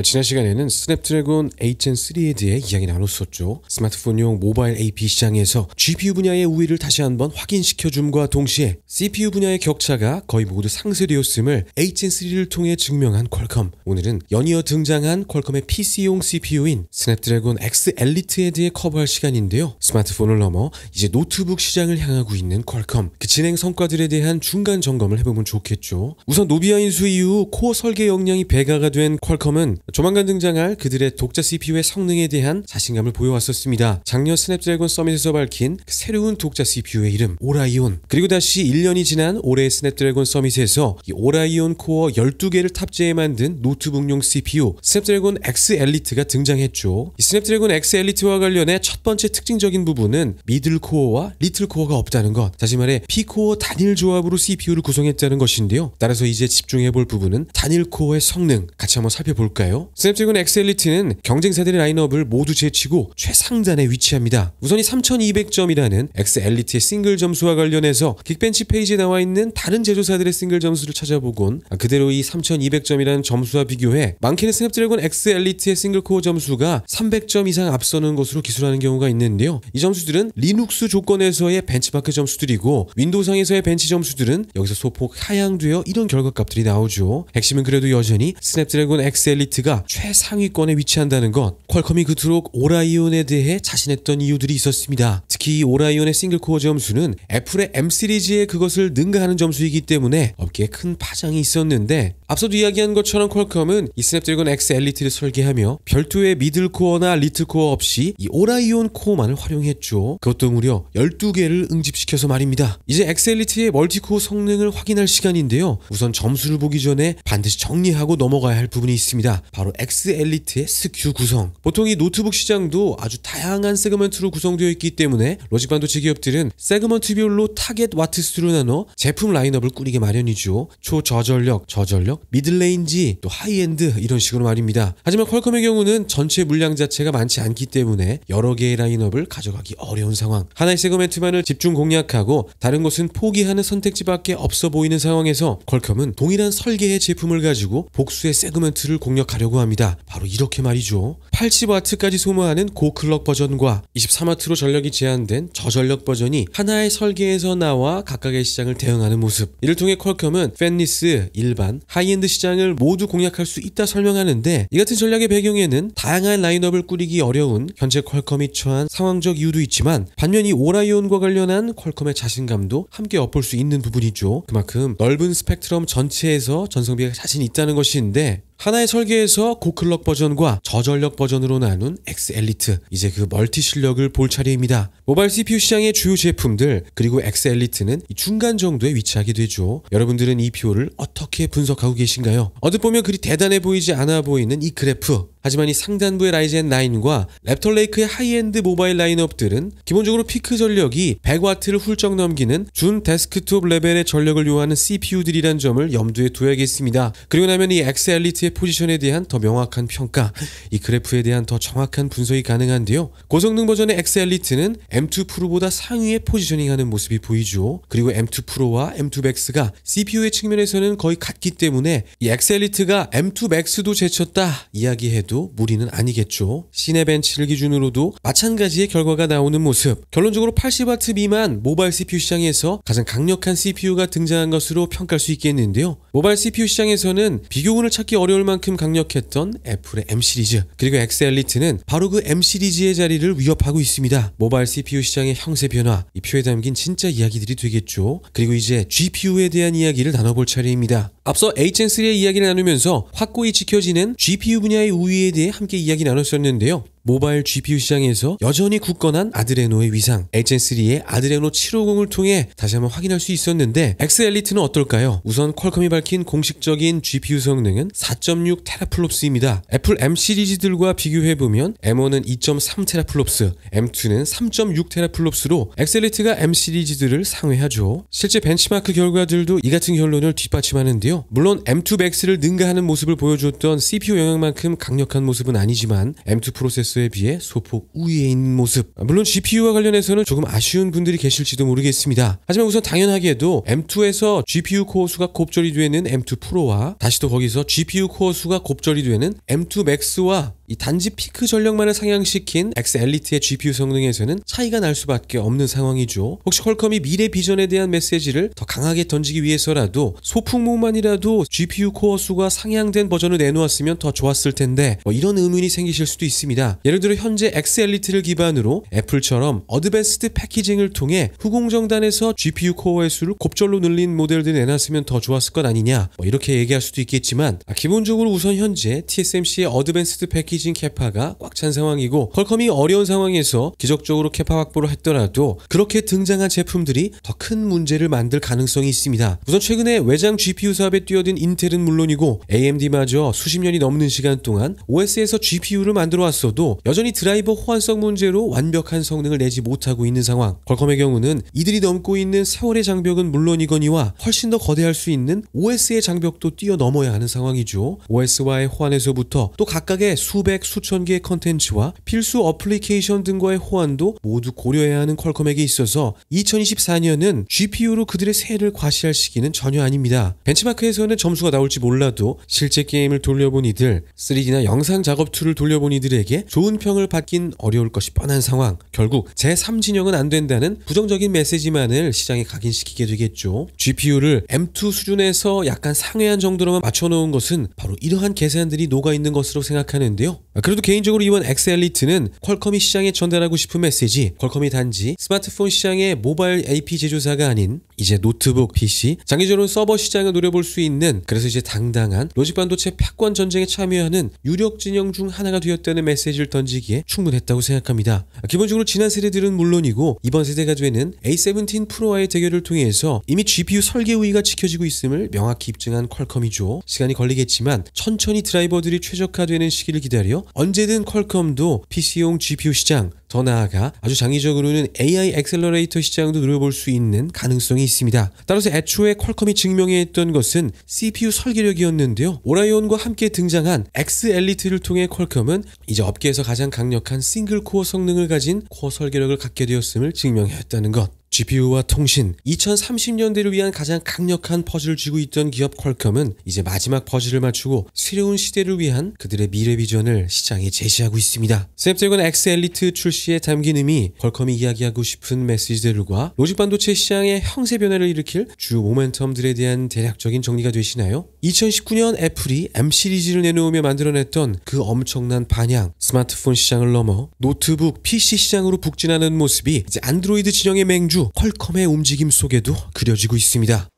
지난 시간에는 스냅드래곤 8gen3에 대해 이야기 나눴었죠. 스마트폰용 모바일 AP 시장에서 GPU 분야의 우위를 다시 한번 확인시켜줌과 동시에 CPU 분야의 격차가 거의 모두 상쇄되었음을 8gen3를 통해 증명한 퀄컴. 오늘은 연이어 등장한 퀄컴의 PC용 CPU인 스냅드래곤 X 엘리트에 대해 커버할 시간인데요. 스마트폰을 넘어 이제 노트북 시장을 향하고 있는 퀄컴, 그 진행 성과들에 대한 중간 점검을 해보면 좋겠죠. 우선 노비아 인수 이후 코어 설계 역량이 배가가 된 퀄컴은 조만간 등장할 그들의 독자 CPU의 성능에 대한 자신감을 보여왔었습니다. 작년 스냅드래곤 서밋에서 밝힌 그 새로운 독자 CPU의 이름 오라이온, 그리고 다시 1년이 지난 올해 스냅드래곤 서밋에서 이 오라이온 코어 12개를 탑재해 만든 노트북용 CPU 스냅드래곤 X 엘리트가 등장했죠. 이 스냅드래곤 X 엘리트와 관련해 첫 번째 특징적인 부분은 미들 코어와 리틀 코어가 없다는 것, 다시 말해 P코어 단일 조합으로 CPU를 구성했다는 것인데요. 따라서 이제 집중해볼 부분은 단일 코어의 성능, 같이 한번 살펴볼까요? 스냅드래곤 X 엘리트는 경쟁사들의 라인업을 모두 제치고 최상단에 위치합니다. 우선 이 3200점이라는 X 엘리트의 싱글 점수와 관련해서 긱벤치 페이지에 나와 있는 다른 제조사들의 싱글 점수를 찾아보곤 그대로 이 3200점이라는 점수와 비교해 많게는 스냅드래곤 X 엘리트의 싱글 코어 점수가 300점 이상 앞서는 것으로 기술하는 경우가 있는데요. 이 점수들은 리눅스 조건에서의 벤치마크 점수들이고 윈도우상에서의 벤치 점수들은 여기서 소폭 하향되어 이런 결과값들이 나오죠. 핵심은 그래도 여전히 스냅드래곤 X 엘리트가 최상위권에 위치한다는 것. 퀄컴이 그토록 오라이온에 대해 자신했던 이유들이 있었습니다. 특히 이 오라이온의 싱글코어 점수는 애플의 M 시리즈에 그것을 능가하는 점수이기 때문에 업계에 큰 파장이 있었는데, 앞서도 이야기한 것처럼 퀄컴은 이 스냅드래곤 X 엘리트를 설계하며 별도의 미들코어나 리틀코어 없이 이 오라이온 코어만을 활용했죠. 그것도 무려 12개를 응집시켜서 말입니다. 이제 X 엘리트의 멀티코어 성능을 확인할 시간인데요. 우선 점수를 보기 전에 반드시 정리하고 넘어가야 할 부분이 있습니다. 바로 X 엘리트의 SKU 구성. 보통 이 노트북 시장도 아주 다양한 세그먼트로 구성되어 있기 때문에 로직 반도체 기업들은 세그먼트별로 타겟 와트수로 나눠 제품 라인업을 꾸리게 마련이죠. 초저전력, 저전력, 미들레인지, 또 하이엔드, 이런 식으로 말입니다. 하지만 퀄컴의 경우는 전체 물량 자체가 많지 않기 때문에 여러 개의 라인업을 가져가기 어려운 상황. 하나의 세그먼트만을 집중 공략하고 다른 곳은 포기하는 선택지밖에 없어 보이는 상황에서 퀄컴은 동일한 설계의 제품을 가지고 복수의 세그먼트를 공략하려고 합니다. 바로 이렇게 말이죠. 80W까지 소모하는 고클럭 버전과 23W로 전력이 제한된 저전력 버전이 하나의 설계에서 나와 각각의 시장을 대응하는 모습. 이를 통해 퀄컴은 팬리스, 일반, 하이엔드 시장을 모두 공략할 수 있다 설명하는데, 이 같은 전략의 배경에는 다양한 라인업을 꾸리기 어려운 현재 퀄컴이 처한 상황적 이유도 있지만, 반면 이 오라이온과 관련한 퀄컴의 자신감도 함께 엿볼 수 있는 부분이죠. 그만큼 넓은 스펙트럼 전체에서 전성비가 자신 있다는 것인데, 하나의 설계에서 고클럭 버전과 저전력 버전으로 나눈 X 엘리트, 이제 그 멀티 실력을 볼 차례입니다. 모바일 CPU 시장의 주요 제품들, 그리고 X 엘리트는 이 중간 정도에 위치하게 되죠. 여러분들은 이 표를 어떻게 분석하고 계신가요? 어떻게 보면 그리 대단해 보이지 않아 보이는 이 그래프, 하지만 이 상단부의 라이젠 9과 랩터 레이크의 하이엔드 모바일 라인업들은 기본적으로 피크 전력이 100W를 훌쩍 넘기는 준 데스크톱 레벨의 전력을 요하는 CPU들이란 점을 염두에 둬야겠습니다. 그리고 나면 이 X 엘리트의 포지션에 대한 더 명확한 평가, 이 그래프에 대한 더 정확한 분석이 가능한데요. 고성능 버전의 X 엘리트는 M2 프로보다 상위에 포지셔닝하는 모습이 보이죠. 그리고 M2 프로와 M2 맥스가 CPU의 측면에서는 거의 같기 때문에 이 X 엘리트가 M2 맥스도 제쳤다 이야기해도 무리는 아니겠죠. 시네벤치를 기준으로도 마찬가지의 결과가 나오는 모습. 결론적으로 80W 미만 모바일 CPU 시장에서 가장 강력한 CPU가 등장한 것으로 평가할 수 있겠는데요. 모바일 CPU 시장에서는 비교군을 찾기 어려울 만큼 강력했던 애플의 M 시리즈, 그리고 X 엘리트는 바로 그 M 시리즈의 자리를 위협하고 있습니다. 모바일 CPU 시장의 형세 변화, 이 표에 담긴 진짜 이야기들이 되겠죠. 그리고 이제 GPU에 대한 이야기를 나눠볼 차례입니다. 앞서 Hgen3의 이야기를 나누면서 확고히 지켜지는 GPU 분야의 우위에 대해 함께 이야기 나눴었는데요. 모바일 GPU 시장에서 여전히 굳건한 아드레노의 위상, Hgen3의 아드레노 750을 통해 다시 한번 확인할 수 있었는데, X 엘리트는 어떨까요? 우선 퀄컴이 밝힌 공식적인 GPU 성능은 4.6 테라플롭스입니다. 애플 M 시리즈들과 비교해보면 M1은 2.3 테라플롭스, M2는 3.6 테라플롭스로 X 엘리트가 M 시리즈들을 상회하죠. 실제 벤치마크 결과들도 이 같은 결론을 뒷받침하는데요. 물론 M2 맥스를 능가하는 모습을 보여줬던 CPU 영역만큼 강력한 모습은 아니지만 M2 프로세서 퍼포먼스에 비해 소폭 우위에 있는 모습. 물론 GPU와 관련해서는 조금 아쉬운 분들이 계실지도 모르겠습니다. 하지만 우선 당연하게도 M2에서 GPU 코어 수가 곱절이 되는 M2 프로와 다시 또 거기서 GPU 코어 수가 곱절이 되는 M2 맥스와 이 단지 피크 전력만을 상향시킨 X 엘리트의 GPU 성능에서는 차이가 날 수밖에 없는 상황이죠. 혹시 퀄컴이 미래 비전에 대한 메시지를 더 강하게 던지기 위해서라도 소폭모만이라도 GPU 코어 수가 상향된 버전을 내놓았으면 더 좋았을 텐데 이런 의문이 생기실 수도 있습니다. 예를 들어 현재 X 엘리트를 기반으로 애플처럼 어드밴스드 패키징을 통해 후공정단에서 GPU 코어의 수를 곱절로 늘린 모델들 내놨으면 더 좋았을 것 아니냐 이렇게 얘기할 수도 있겠지만 기본적으로 우선 현재 TSMC의 어드밴스드 패키징 캐파가 꽉 찬 상황이고 퀄컴이 어려운 상황에서 기적적으로 캐파 확보를 했더라도 그렇게 등장한 제품들이 더 큰 문제를 만들 가능성이 있습니다. 우선 최근에 외장 GPU 사업에 뛰어든 인텔은 물론이고 AMD마저 수십 년이 넘는 시간 동안 OS에서 GPU를 만들어 왔어도 여전히 드라이버 호환성 문제로 완벽한 성능을 내지 못하고 있는 상황. 퀄컴의 경우는 이들이 넘고 있는 세월의 장벽은 물론이거니와 훨씬 더 거대할 수 있는 OS의 장벽도 뛰어넘어야 하는 상황이죠. OS와의 호환에서부터 또 각각의 수백 수천 개의 컨텐츠와 필수 어플리케이션 등과의 호환도 모두 고려해야 하는 퀄컴에게 있어서 2024년은 GPU로 그들의 세를 과시할 시기는 전혀 아닙니다. 벤치마크에서는 점수가 나올지 몰라도 실제 게임을 돌려본 이들, 3D나 영상 작업 툴을 돌려본 이들에게 좋은 평을 받긴 어려울 것이 뻔한 상황. 결국 제3진영은 안 된다는 부정적인 메시지만을 시장에 각인시키게 되겠죠. GPU를 M2 수준에서 약간 상회한 정도로만 맞춰놓은 것은 바로 이러한 계산들이 녹아있는 것으로 생각하는데요. 그래도 개인적으로 이번 X 엘리트는 퀄컴이 시장에 전달하고 싶은 메시지, 퀄컴이 단지 스마트폰 시장의 모바일 AP 제조사가 아닌 이제 노트북, PC, 장기적으로 서버 시장을 노려볼 수 있는, 그래서 이제 당당한 로직 반도체 패권 전쟁에 참여하는 유력 진영 중 하나가 되었다는 메시지를 던지기에 충분했다고 생각합니다. 기본적으로 지난 세대들은 물론이고 이번 세대가 되는 A17 프로와의 대결을 통해서 이미 GPU 설계 우위가 지켜지고 있음을 명확히 입증한 퀄컴이죠. 시간이 걸리겠지만 천천히 드라이버들이 최적화되는 시기를 기다려 언제든 퀄컴도 PC용 GPU 시장, 더 나아가 아주 장기적으로는 AI 엑셀러레이터 시장도 노려볼 수 있는 가능성이 있습니다. 따라서 애초에 퀄컴이 증명해냈던 것은 CPU 설계력이었는데요. 오라이온과 함께 등장한 X 엘리트를 통해 퀄컴은 이제 업계에서 가장 강력한 싱글 코어 성능을 가진 코어 설계력을 갖게 되었음을 증명했다는 것. GPU와 통신, 2030년대를 위한 가장 강력한 퍼즐을 쥐고 있던 기업 퀄컴은 이제 마지막 퍼즐을 맞추고 새로운 시대를 위한 그들의 미래 비전을 시장에 제시하고 있습니다. 스냅드래곤 X 엘리트 출시에 담긴 의미, 퀄컴이 이야기하고 싶은 메시지들과 로직 반도체 시장의 형세 변화를 일으킬 주요 모멘텀들에 대한 대략적인 정리가 되시나요? 2019년 애플이 M 시리즈를 내놓으며 만들어냈던 그 엄청난 반향, 스마트폰 시장을 넘어 노트북, PC 시장으로 북진하는 모습이 이제 안드로이드 진영의 맹주 퀄컴의 움직임 속에도 그려지고 있습니다.